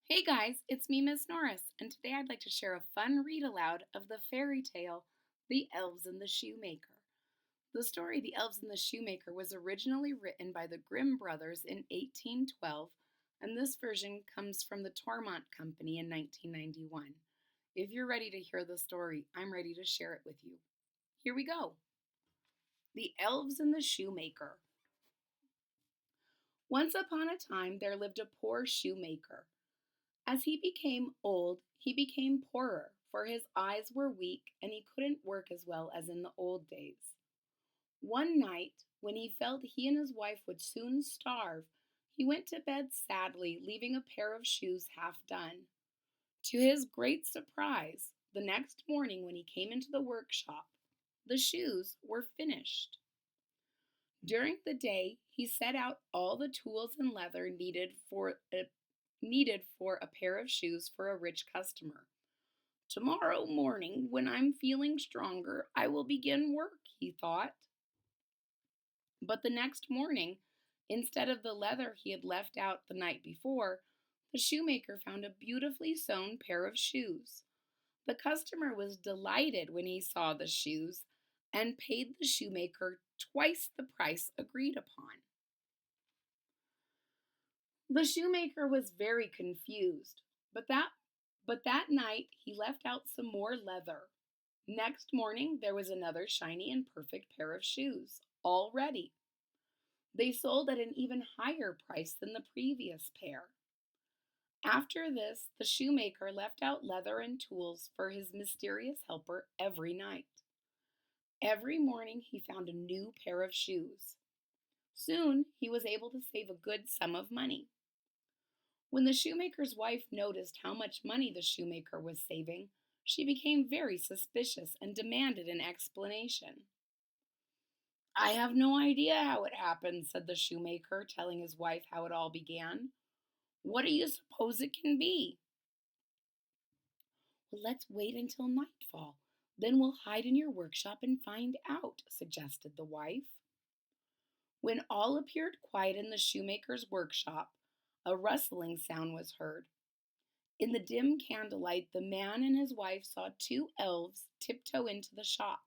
Hey guys, it's me, Miss Norris, and today I'd like to share a fun read aloud of the fairy tale, The Elves and the Shoemaker. The story, The Elves and the Shoemaker, was originally written by the Grimm Brothers in 1812, and this version comes from the Tormont Company in 1991. If you're ready to hear the story, I'm ready to share it with you. Here we go. The Elves and the Shoemaker. Once upon a time, there lived a poor shoemaker. As he became old, he became poorer, for his eyes were weak and he couldn't work as well as in the old days. One night, when he felt he and his wife would soon starve, he went to bed sadly, leaving a pair of shoes half done. To his great surprise, the next morning when he came into the workshop, the shoes were finished. During the day, he set out all the tools and leather needed for a pair of shoes for a rich customer. Tomorrow morning, when I'm feeling stronger, I will begin work, he thought. But the next morning, instead of the leather he had left out the night before, the shoemaker found a beautifully sewn pair of shoes. The customer was delighted when he saw the shoes and paid the shoemaker twice the price agreed upon. The shoemaker was very confused, but that night he left out some more leather. Next morning there was another shiny and perfect pair of shoes, all ready. They sold at an even higher price than the previous pair. After this, the shoemaker left out leather and tools for his mysterious helper every night. Every morning he found a new pair of shoes. Soon he was able to save a good sum of money. When the shoemaker's wife noticed how much money the shoemaker was saving, she became very suspicious and demanded an explanation. I have no idea how it happened, said the shoemaker, telling his wife how it all began. What do you suppose it can be? Well, let's wait until nightfall. Then we'll hide in your workshop and find out, suggested the wife. When all appeared quiet in the shoemaker's workshop, a rustling sound was heard. In the dim candlelight, the man and his wife saw two elves tiptoe into the shop.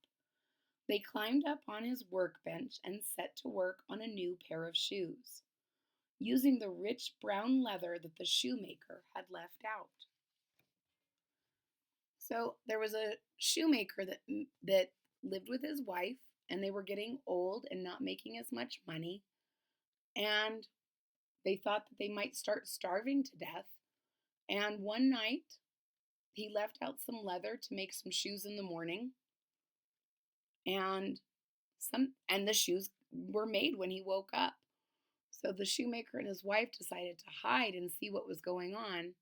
They climbed up on his workbench and set to work on a new pair of shoes, using the rich brown leather that the shoemaker had left out. So there was a shoemaker that lived with his wife, and they were getting old and not making as much money, and they thought that they might start starving to death. And one night, he left out some leather to make some shoes in the morning, and the shoes were made when he woke up. So the shoemaker and his wife decided to hide and see what was going on,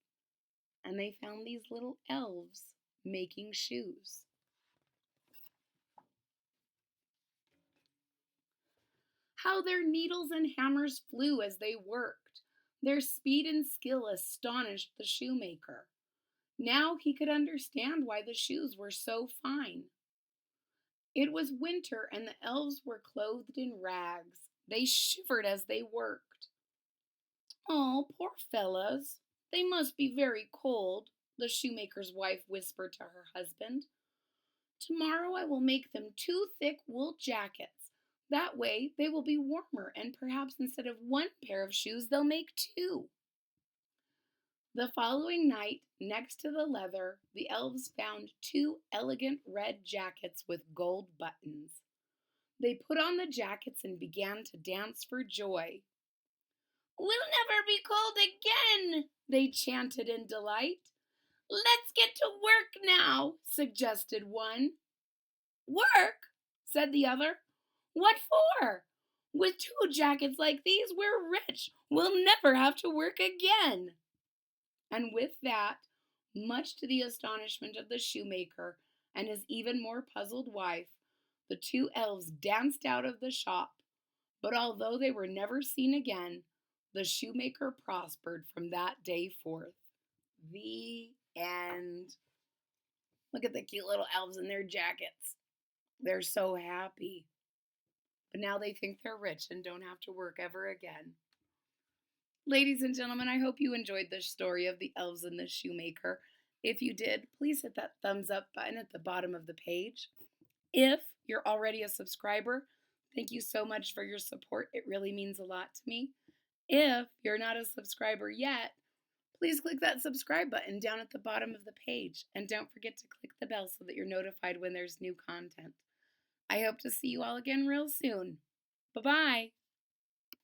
and they found these little elves making shoes. How their needles and hammers flew as they worked! Their speed and skill astonished the shoemaker. Now he could understand why the shoes were so fine. It was winter, and the elves were clothed in rags. They shivered as they worked. Oh, poor fellows! They must be very cold, the shoemaker's wife whispered to her husband. Tomorrow I will make them two thick wool jackets. That way they will be warmer, and perhaps instead of one pair of shoes, they'll make two. The following night, next to the leather, the elves found two elegant red jackets with gold buttons. They put on the jackets and began to dance for joy. We'll never be cold again, they chanted in delight. Let's get to work now, suggested one. Work? Said the other. What for? With two jackets like these, we're rich. We'll never have to work again. And with that, much to the astonishment of the shoemaker and his even more puzzled wife, the two elves danced out of the shop. But although they were never seen again, the shoemaker prospered from that day forth. The end. Look at the cute little elves in their jackets. They're so happy. But now they think they're rich and don't have to work ever again. Ladies and gentlemen, I hope you enjoyed the story of the elves and the shoemaker. If you did, please hit that thumbs up button at the bottom of the page. If you're already a subscriber, thank you so much for your support. It really means a lot to me. If you're not a subscriber yet, please click that subscribe button down at the bottom of the page. And don't forget to click the bell so that you're notified when there's new content. I hope to see you all again real soon. Bye bye.